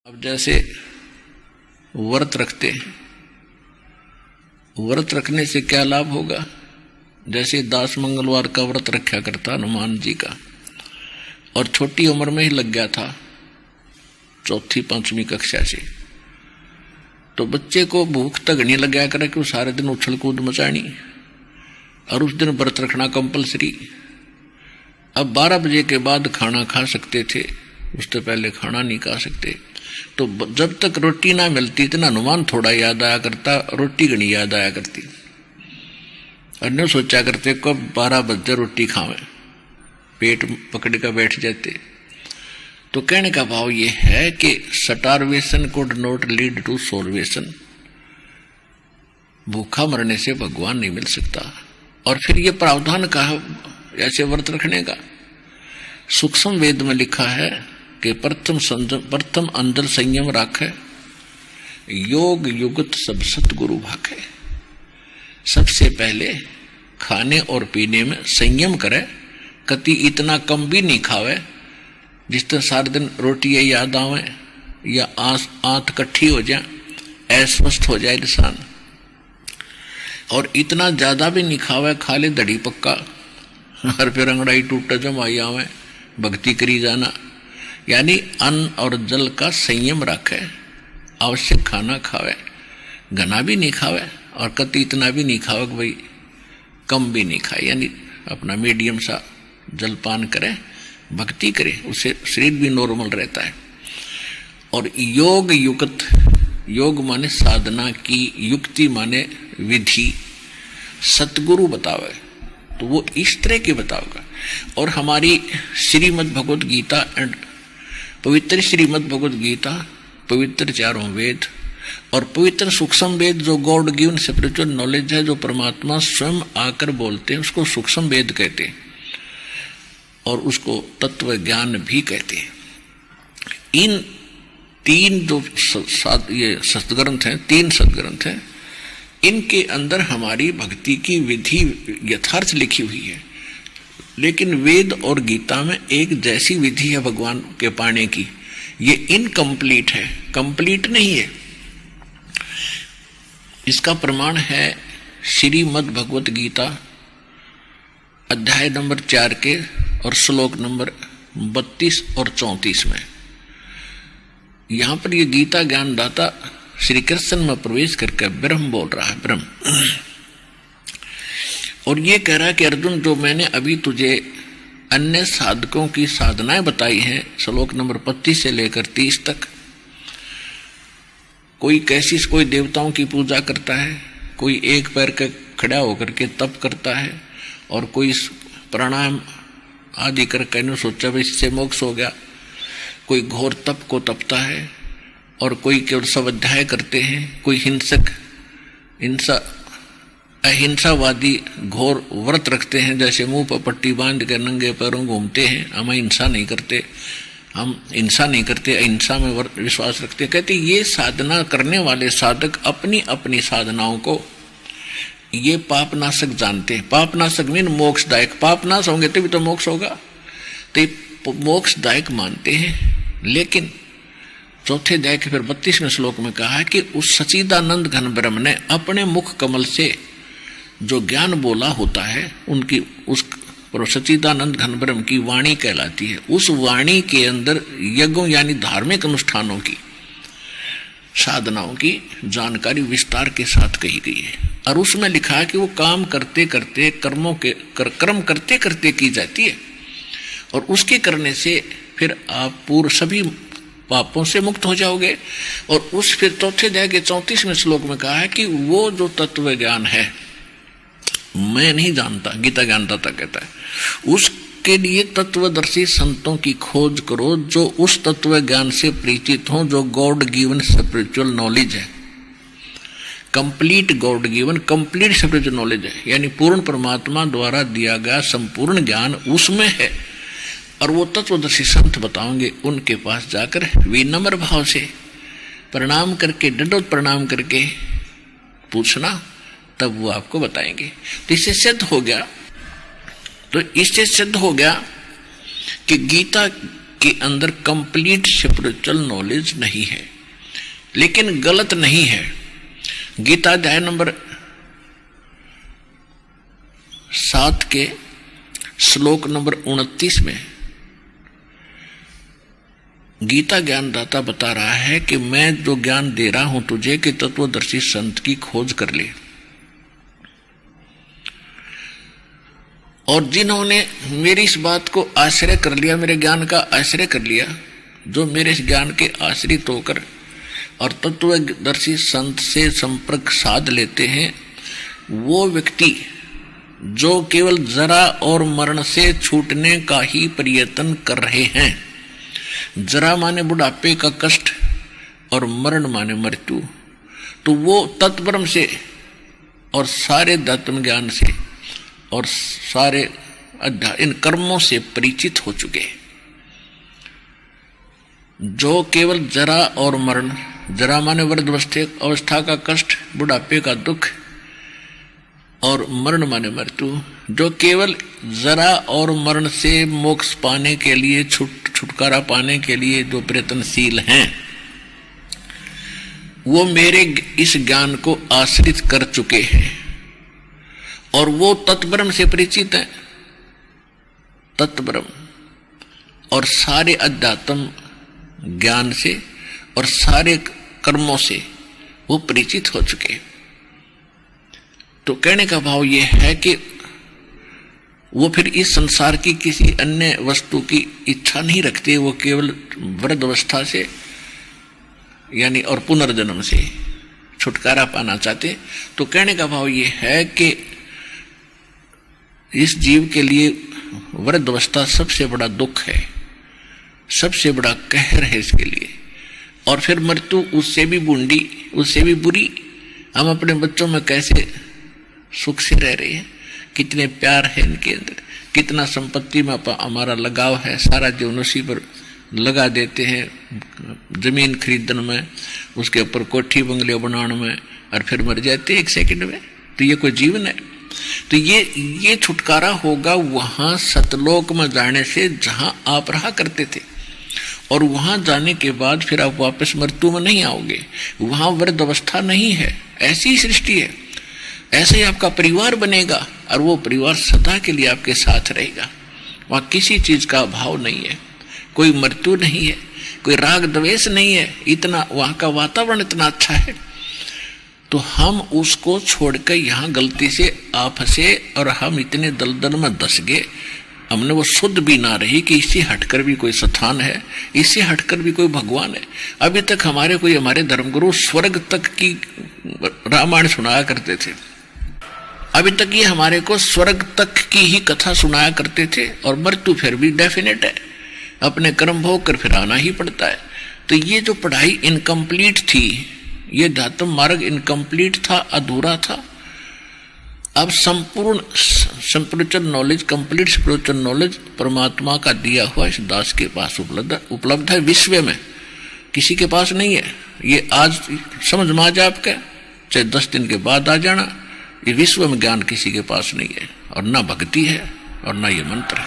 अब जैसे व्रत रखते हैं, व्रत रखने से क्या लाभ होगा। जैसे 10 मंगलवार का व्रत रखा करता हनुमान जी का, और छोटी उम्र में ही लग गया था 4वीं 5वीं कक्षा से, तो बच्चे को भूख तक नहीं लग गया करे कि वो सारे दिन उछल कूद मचानी, और उस दिन व्रत रखना कंपलसरी। अब 12 बजे के बाद खाना खा सकते थे, उससे पहले खाना नहीं खा सकते। तो जब तक रोटी ना मिलती इतना हनुमान थोड़ा याद आया करता, रोटी घनी याद आया करती। अन्य सोचा करते कब 12 बजे रोटी खावे, पेट पकड़ कर बैठ जाते। तो कहने का भाव ये है कि starvation could not lead to salvation, भूखा मरने से भगवान नहीं मिल सकता। और फिर ये प्रावधान कहा ऐसे व्रत रखने का। सूक्ष्म वेद में लिखा है कि प्रथम अंदर संयम राखे, योग युगत सब सतगुरु भाखे। सबसे पहले खाने और पीने में संयम करे, कति इतना कम भी नहीं खावे जिस तरह सारे दिन रोटी याद आवे या आंत कट्ठी हो जाए, अस्वस्थ हो जाए इंसान। और इतना ज्यादा भी नहीं खावे, खा ले दड़ी पक्का, और फिर अंगड़ाई टूटा जमाई आवे, भक्ति करी जाना। यानी अन्न और जल का संयम रखे, आवश्यक खाना खावे, घना भी नहीं खावे और कति इतना भी नहीं खावे कि भाई कम भी नहीं खाए, यानी अपना मीडियम सा जलपान करे, भक्ति करे, उससे शरीर भी नॉर्मल रहता है। और योग युक्त, योग माने साधना की, युक्ति माने विधि, सतगुरु बतावे तो वो इस तरह के बताओगा। और हमारी श्रीमद् भगवत गीता एंड पवित्र श्रीमद् भगवत गीता, पवित्र 4 वेद और पवित्र सूक्ष्म वेद जो गॉड गिवन स्पिरिचुअल नॉलेज है, जो परमात्मा स्वयं आकर बोलते हैं, उसको सूक्ष्म वेद कहते हैं और उसको तत्व ज्ञान भी कहते हैं। इन 3 जो ये सदग्रंथ हैं, 3 सदग्रंथ हैं, इनके अंदर हमारी भक्ति की विधि यथार्थ लिखी हुई है। लेकिन वेद और गीता में एक जैसी विधि है भगवान के पाने की, ये इनकम्प्लीट है, कंप्लीट नहीं है। इसका प्रमाण है श्रीमद् भगवत गीता अध्याय नंबर 4 के और श्लोक नंबर 32 और 34 में। यहां पर ये गीता ज्ञानदाता श्री कृष्ण में प्रवेश करके ब्रह्म बोल रहा है, ब्रह्म। और ये कह रहा है कि अर्जुन, जो मैंने अभी तुझे अन्य साधकों की साधनाएं बताई हैं, श्लोक नंबर 25 से लेकर 30 तक, कोई कोई देवताओं की पूजा करता है, कोई एक पैर के खड़ा होकर के तप करता है, और कोई प्राणायाम आदि करके सोचा भाई इससे मोक्ष हो गया, कोई घोर तप को तपता है, और कोई केवल स्वाध्याय करते हैं, कोई अहिंसावादी घोर व्रत रखते हैं, जैसे मुंह पर पट्टी बांध कर नंगे पैरों घूमते हैं, हम हिंसा नहीं करते, हम हिंसा नहीं करते, अहिंसा में विश्वास रखते। कहते ये साधना करने वाले साधक अपनी अपनी साधनाओं को ये पापनाशक जानते हैं। पापनाशक मीन मोक्षदायक, पापनाश होंगे तभी तो मोक्ष होगा, तो मोक्षदायक मानते हैं। लेकिन चौथे अध्याय के फिर 32वें श्लोक में कहा है कि उस सच्चिदानंद घन ब्रह्म ने अपने मुख कमल से जो ज्ञान बोला होता है, उनकी उस सच्चिदानंद घन ब्रह्म की वाणी कहलाती है। उस वाणी के अंदर यज्ञों यानी धार्मिक अनुष्ठानों की, साधनाओं की जानकारी विस्तार के साथ कही गई है। और उसमें लिखा है कि वो काम करते करते कर्म करते करते की जाती है, और उसके करने से फिर आप पूर्व सभी पापों से मुक्त हो जाओगे। और उस फिर चौथे अध्याय के 34वें श्लोक में कहा है कि वो जो तत्व ज्ञान है मैं नहीं जानता, गीता ज्ञानदाता कहता है, उसके लिए तत्वदर्शी संतों की खोज करो, जो उस तत्व ज्ञान से परिचित हो जो गॉड गिवन स्पिरिचुअल नॉलेज है। Complete God given, complete spiritual knowledge है, यानी पूर्ण परमात्मा द्वारा दिया गया संपूर्ण ज्ञान उसमें है। और वो तत्वदर्शी संत बताओगे, उनके पास जाकर विनम्र भाव से प्रणाम करके, दंडवत प्रणाम करके पूछना, तब वो आपको बताएंगे। तो इससे सिद्ध हो गया कि गीता के अंदर कंप्लीट स्पिरिचुअल नॉलेज नहीं है, लेकिन गलत नहीं है। गीता अध्याय नंबर 7 के श्लोक नंबर 29 में गीता ज्ञानदाता बता रहा है कि मैं जो ज्ञान दे रहा हूं तुझे कि तत्वदर्शी संत की खोज कर ले, और जिन्होंने मेरी इस बात को आश्रय कर लिया, मेरे ज्ञान का आश्रय कर लिया, जो मेरे इस ज्ञान के आश्रित होकर और तत्वदर्शी संत से संपर्क साध लेते हैं, वो व्यक्ति जो केवल जरा और मरण से छूटने का ही प्रयत्न कर रहे हैं। जरा माने बुढ़ापे का कष्ट और मरण माने मृत्यु, तो वो तत्परम से और सारे आत्म ज्ञान से और सारे इन कर्मों से परिचित हो चुके। जो केवल जरा और मरण, जरा माने वृद्धावस्था अवस्था का कष्ट, बुढ़ापे का दुख, और मरण माने मृत्यु, जो केवल जरा और मरण से मोक्ष पाने के लिए, छुटकारा पाने के लिए जो प्रयत्नशील हैं, वो मेरे इस ज्ञान को आश्रित कर चुके हैं और वो तत्ब्रह्म से परिचित हैं। तत्ब्रह्म और सारे अध्यात्म ज्ञान से और सारे कर्मों से वो परिचित हो चुके। तो कहने का भाव ये है कि वो फिर इस संसार की किसी अन्य वस्तु की इच्छा नहीं रखते, वो केवल वृद्ध अवस्था से यानी और पुनर्जन्म से छुटकारा पाना चाहते। तो कहने का भाव ये है कि इस जीव के लिए वृद्ध अवस्था सबसे बड़ा दुख है, सबसे बड़ा कहर है इसके लिए, और फिर मृत्यु उससे भी बूंदी, उससे भी बुरी। हम अपने बच्चों में कैसे सुख से रह रहे हैं, कितने प्यार है इनके अंदर, कितना संपत्ति में हमारा लगाव है, सारा जीवन उसी पर लगा देते हैं, जमीन खरीदने में, उसके ऊपर कोठी बंगले बनाने में, और फिर मर जाते एक सेकंड में। तो ये कोई जीवन है? तो ये छुटकारा होगा वहां सतलोक में जाने से जहां आप रहा करते थे, और वहां जाने के बाद फिर आप वापस मृत्यु में नहीं आओगे। वहां वृद्ध अवस्था नहीं है, ऐसी सृष्टि है, ऐसे ही आपका परिवार बनेगा और वो परिवार सदा के लिए आपके साथ रहेगा। वहां किसी चीज का अभाव नहीं है, कोई मृत्यु नहीं है, कोई राग द्वेष नहीं है, इतना वहां का वातावरण इतना अच्छा है। तो हम उसको छोड़कर यहाँ गलती से आप फंसे और हम इतने दलदल में धस गए, हमने वो शुद्ध भी ना रही कि इससे हटकर भी कोई स्थान है, इससे हटकर भी कोई भगवान है। अभी तक हमारे धर्मगुरु स्वर्ग तक की रामायण सुनाया करते थे, अभी तक ये हमारे को स्वर्ग तक की ही कथा सुनाया करते थे, और मृत्यु फिर भी डेफिनेट है, अपने कर्म भोग कर फिर आना ही पड़ता है। तो ये जो पढ़ाई इनकम्प्लीट थी, ये अध्यात्म मार्ग इनकम्प्लीट था, अधूरा था। अब संपूर्ण spiritual knowledge, complete spiritual knowledge परमात्मा का दिया हुआ इस दास के पास उपलब्ध है, विश्व में किसी के पास नहीं है। ये आज समझ में आ जाए आपके, चाहे 10 दिन के बाद आ जाना, ये विश्व में ज्ञान किसी के पास नहीं है, और ना भक्ति है और ना ये मंत्र है।